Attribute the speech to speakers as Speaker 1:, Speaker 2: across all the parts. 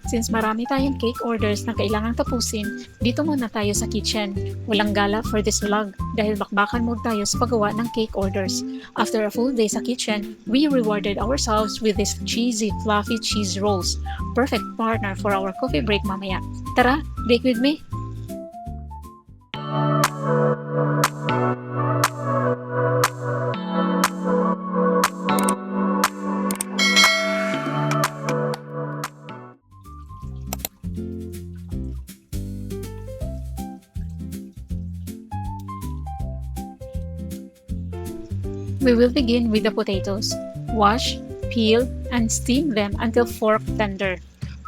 Speaker 1: Since marami tayong cake orders na kailangang tapusin, dito muna tayo sa kitchen. Walang gala for this vlog dahil bakbakan mode tayo sa paggawa ng cake orders. After a full day sa kitchen, we rewarded ourselves with these cheesy, fluffy cheese rolls. Perfect partner for our coffee break mamaya. Tara, bake with me! We will begin with the potatoes. Wash, peel, and steam them until fork tender.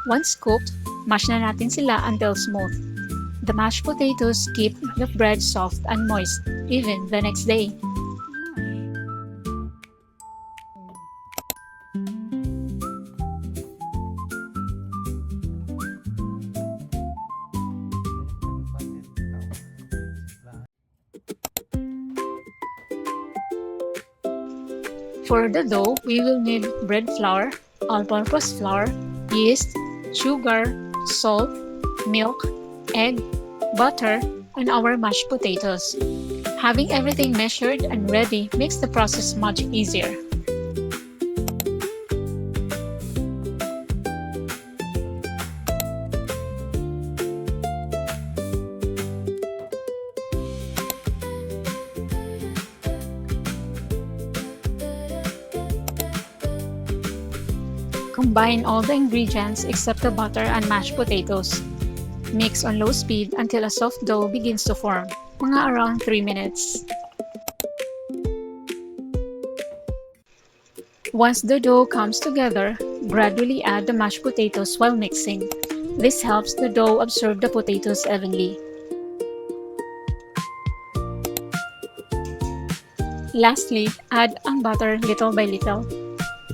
Speaker 1: Once cooked, mash na natin sila until smooth. The mashed potatoes keep the bread soft and moist, even the next day. For the dough, we will need bread flour, all-purpose flour, yeast, sugar, salt, milk, egg, butter, and our mashed potatoes. Having everything measured and ready makes the process much easier. Combine all the ingredients except the butter and mashed potatoes. Mix on low speed until a soft dough begins to form, mga around 3 minutes. Once the dough comes together, gradually add the mashed potatoes while mixing. This helps the dough absorb the potatoes evenly. Lastly, add ang butter little by little.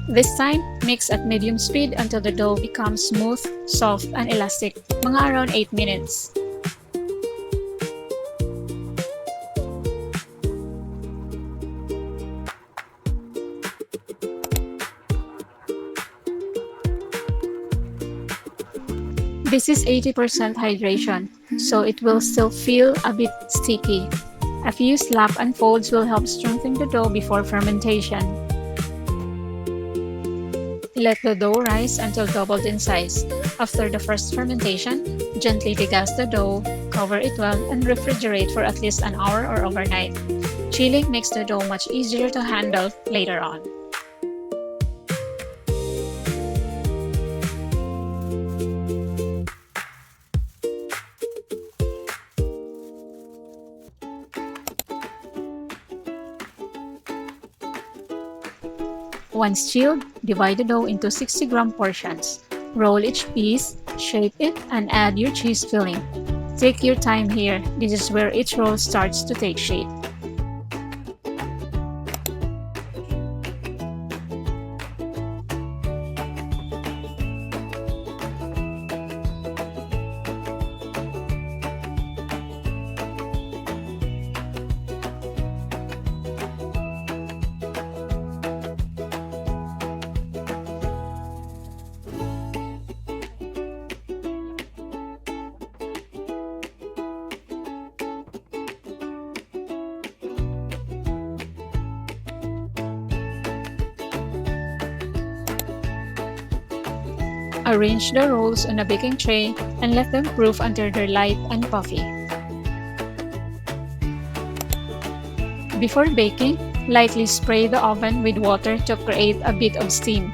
Speaker 1: This time, mix at medium speed until the dough becomes smooth, soft, and elastic, mga around 8 minutes. This is 80% hydration, so it will still feel a bit sticky. A few slap and folds will help strengthen the dough before fermentation. Let the dough rise until doubled in size. After the first fermentation, gently degast the dough, cover it well, and refrigerate for at least an hour or overnight. Chilling makes the dough much easier to handle later on. Once chilled, divide the dough into 60-gram portions. Roll each piece, shape it, and add your cheese filling. Take your time here. This is where each roll starts to take shape. Arrange the rolls on a baking tray and let them proof until they're light and puffy. Before baking, lightly spray the oven with water to create a bit of steam.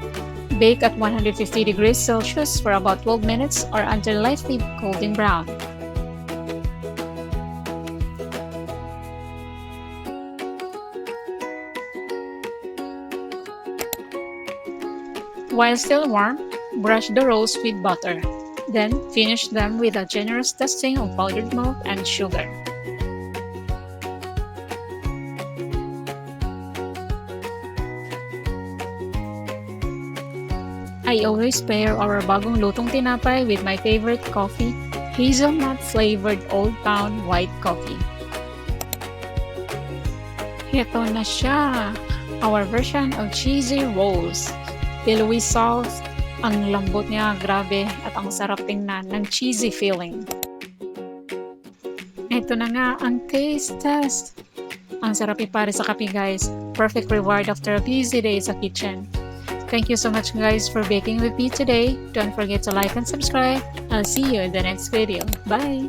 Speaker 1: Bake at 150 degrees Celsius for about 12 minutes or until lightly golden brown. While still warm, brush the rolls with butter. Then, finish them with a generous dusting of powdered milk and sugar. I always pair our bagong lutong tinapay with my favorite coffee, hazelnut-flavored Old Town white coffee. Ito na siya! Our version of cheesy rolls. Pillowy soft, Ang lambot niya, grabe, at ang sarap tingnan ng cheesy feeling. Ito na nga ang taste test. Ang sarap ipare sa kape guys. Perfect reward after a busy day sa kitchen. Thank you so much guys for baking with me today. Don't forget to like and subscribe. I'll see you in the next video. Bye!